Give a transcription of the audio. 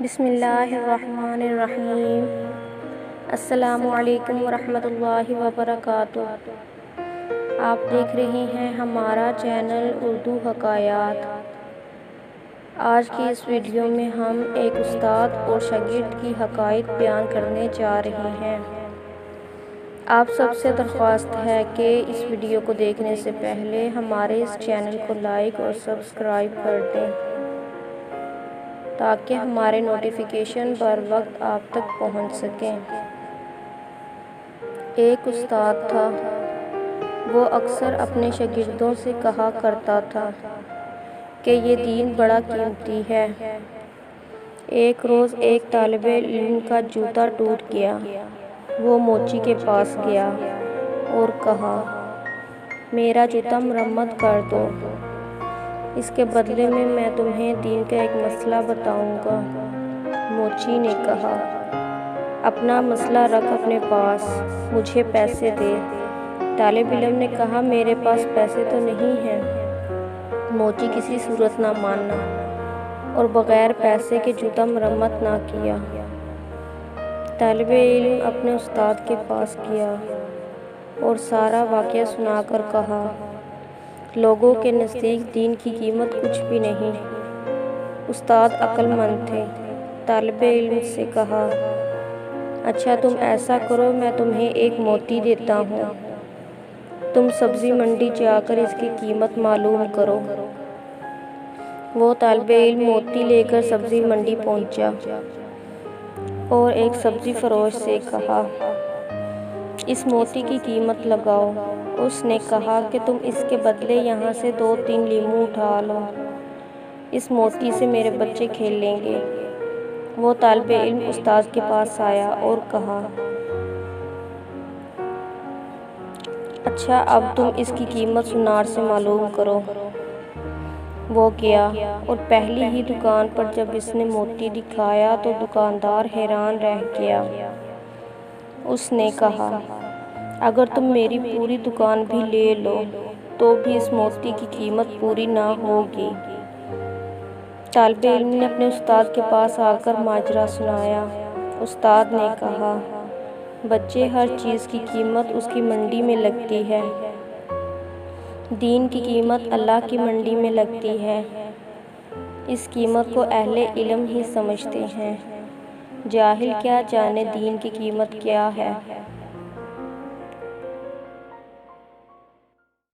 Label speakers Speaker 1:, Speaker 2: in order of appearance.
Speaker 1: بسم اللہ الرحمن الرحیم۔ السلام علیکم ورحمۃ اللہ وبرکاتہ۔ آپ دیکھ رہے ہیں ہمارا چینل اردو حکایات۔ آج کی اس ویڈیو میں ہم ایک استاد اور شاگرد کی حکایت بیان کرنے جا رہے ہیں۔ آپ سب سے درخواست ہے کہ اس ویڈیو کو دیکھنے سے پہلے ہمارے اس چینل کو لائک اور سبسکرائب کر دیں تاکہ ہمارے نوٹیفیکیشن بر وقت آپ تک پہنچ سکیں۔ ایک استاد تھا، وہ اکثر اپنے شاگردوں سے کہا کرتا تھا کہ یہ دین بڑا قیمتی ہے۔ ایک روز ایک طالب علم کا جوتا ٹوٹ گیا۔ وہ موچی کے پاس گیا اور کہا، میرا جوتا مرمت کر دو، اس کے بدلے میں تمہیں دین کا ایک مسئلہ بتاؤں گا۔ موچی نے کہا، اپنا مسئلہ رکھ اپنے پاس، مجھے پیسے دے۔ طالب علم نے کہا، میرے پاس پیسے تو نہیں ہیں۔ موچی کسی صورت نہ مانا اور بغیر پیسے کے جوتا مرمت نہ کیا۔ طالب علم اپنے استاد کے پاس گیا اور سارا واقعہ سنا کر کہا، لوگوں کے نزدیک دین کی قیمت کچھ بھی نہیں۔ استاد عقل مند تھے۔ طالب علم سے کہا، اچھا تم ایسا کرو، میں تمہیں ایک موتی دیتا ہوں، تم سبزی منڈی جا کر اس کی قیمت معلوم کرو۔ وہ طالب علم موتی لے کر سبزی منڈی پہنچا اور ایک سبزی فروش سے کہا، اس موتی کی قیمت لگاؤ۔ اس نے کہا کہ تم اس کے بدلے یہاں سے 2-3 لیموں اٹھا لو، اس موتی سے میرے بچے کھیل لیں گے۔ وہ طالب علم استاد کے پاس آیا اور کہا، اچھا اب تم اس کی قیمت سنار سے معلوم کرو۔ وہ گیا اور پہلی ہی دکان پر جب اس نے موتی دکھایا تو دکاندار حیران رہ گیا۔ اس نے کہا، اگر تم میری پوری دکان بھی لے لو تو بھی اس موتی کی قیمت پوری نہ ہوگی۔ طالب علم نے اپنے استاد کے پاس آ کر ماجرا سنایا۔ استاد نے کہا، بچے، ہر چیز کی قیمت اس کی منڈی میں لگتی ہے، دین کی قیمت اللہ کی منڈی میں لگتی ہے۔ اس قیمت کو اہل علم ہی سمجھتے ہیں، جاہل کیا جانے دین کی قیمت کیا ہے۔